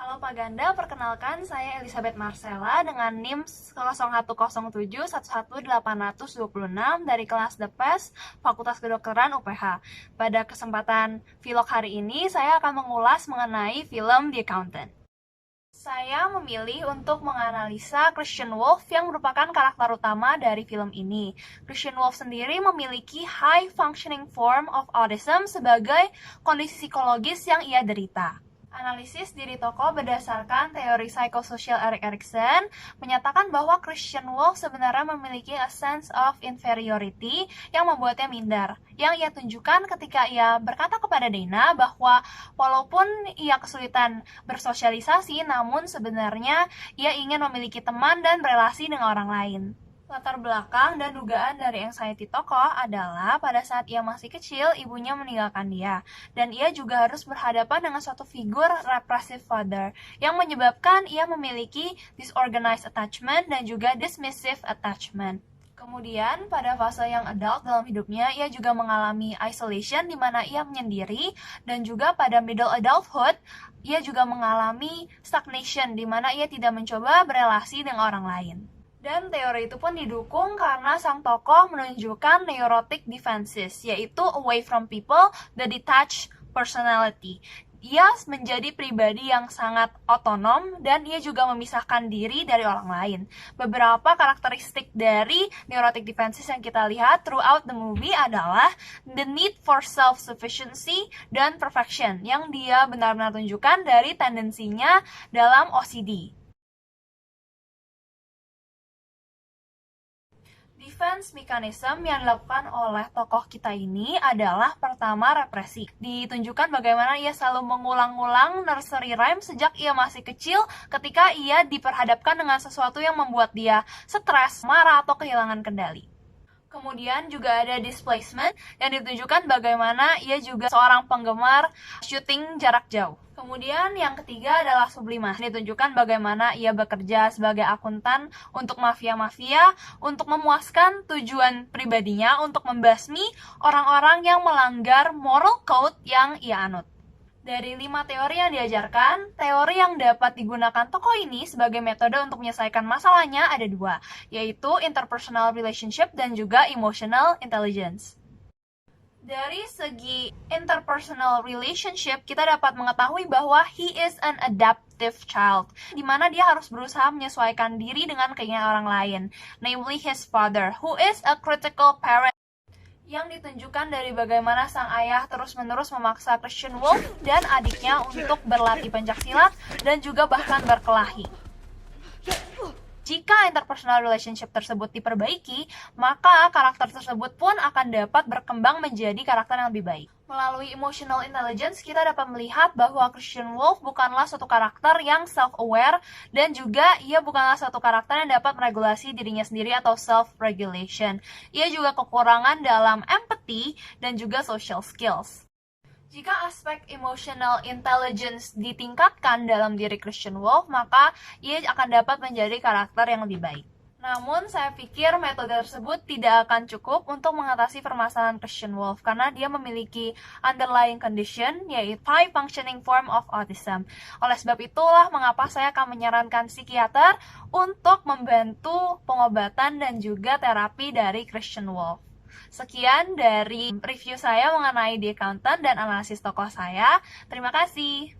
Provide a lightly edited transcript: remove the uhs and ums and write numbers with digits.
Halo Pak Ganda, perkenalkan saya Elizabeth Marcella dengan NIM 0107111826 dari kelas The PES Fakultas Kedokteran UPH. Pada kesempatan vlog hari ini, saya akan mengulas mengenai film The Accountant. Saya memilih untuk menganalisa Christian Wolff yang merupakan karakter utama dari film ini. Christian Wolff sendiri memiliki high functioning form of autism sebagai kondisi psikologis yang ia derita. Analisis diri tokoh berdasarkan teori psikososial Erik Erikson menyatakan bahwa Christian Wolff sebenarnya memiliki a sense of inferiority yang membuatnya minder. Yang ia tunjukkan ketika ia berkata kepada Dana bahwa walaupun ia kesulitan bersosialisasi, namun sebenarnya ia ingin memiliki teman dan berelasi dengan orang lain. Latar belakang dan dugaan dari anxiety tokoh adalah pada saat ia masih kecil, ibunya meninggalkan dia. Dan ia juga harus berhadapan dengan suatu figur repressive father yang menyebabkan ia memiliki disorganized attachment dan juga dismissive attachment. Kemudian, pada fase yang adult dalam hidupnya, ia juga mengalami isolation di mana ia menyendiri, dan juga pada middle adulthood, ia juga mengalami stagnation di mana ia tidak mencoba berelasi dengan orang lain. Dan teori itu pun didukung karena sang tokoh menunjukkan neurotic defenses, yaitu away from people, the detached personality. Ia menjadi pribadi yang sangat otonom dan ia juga memisahkan diri dari orang lain. Beberapa karakteristik dari neurotic defenses yang kita lihat throughout the movie adalah the need for self-sufficiency dan perfection yang dia benar-benar tunjukkan dari tendensinya dalam OCD. Defense mechanism yang dilakukan oleh tokoh kita ini adalah pertama represi. Ditunjukkan bagaimana ia selalu mengulang-ulang nursery rhyme sejak ia masih kecil ketika ia diperhadapkan dengan sesuatu yang membuat dia stres, marah, atau kehilangan kendali. Kemudian juga ada displacement yang ditunjukkan bagaimana ia juga seorang penggemar syuting jarak jauh. Kemudian yang ketiga adalah sublimasi, ditunjukkan bagaimana ia bekerja sebagai akuntan untuk mafia-mafia untuk memuaskan tujuan pribadinya untuk membasmi orang-orang yang melanggar moral code yang ia anut. Dari 5 teori yang diajarkan, teori yang dapat digunakan tokoh ini sebagai metode untuk menyelesaikan masalahnya ada 2, yaitu interpersonal relationship dan juga emotional intelligence. Dari segi interpersonal relationship, kita dapat mengetahui bahwa he is an adaptive child, di mana dia harus berusaha menyesuaikan diri dengan keinginan orang lain, namely his father, who is a critical parent, yang ditunjukkan dari bagaimana sang ayah terus-menerus memaksa Christian Wolff dan adiknya untuk berlatih pencaksilat dan juga bahkan berkelahi. Jika interpersonal relationship tersebut diperbaiki, maka karakter tersebut pun akan dapat berkembang menjadi karakter yang lebih baik. Melalui emotional intelligence, kita dapat melihat bahwa Christian Wolff bukanlah suatu karakter yang self-aware dan juga ia bukanlah suatu karakter yang dapat meregulasi dirinya sendiri atau self-regulation. Ia juga kekurangan dalam empathy dan juga social skills. Jika aspek emotional intelligence ditingkatkan dalam diri Christian Wolff, maka ia akan dapat menjadi karakter yang lebih baik. Namun, saya pikir metode tersebut tidak akan cukup untuk mengatasi permasalahan Christian Wolff karena dia memiliki underlying condition, yaitu high functioning form of autism. Oleh sebab itulah mengapa saya akan menyarankan psikiater untuk membantu pengobatan dan juga terapi dari Christian Wolff. Sekian dari review saya mengenai The Accountant dan analisis tokoh saya. Terima kasih.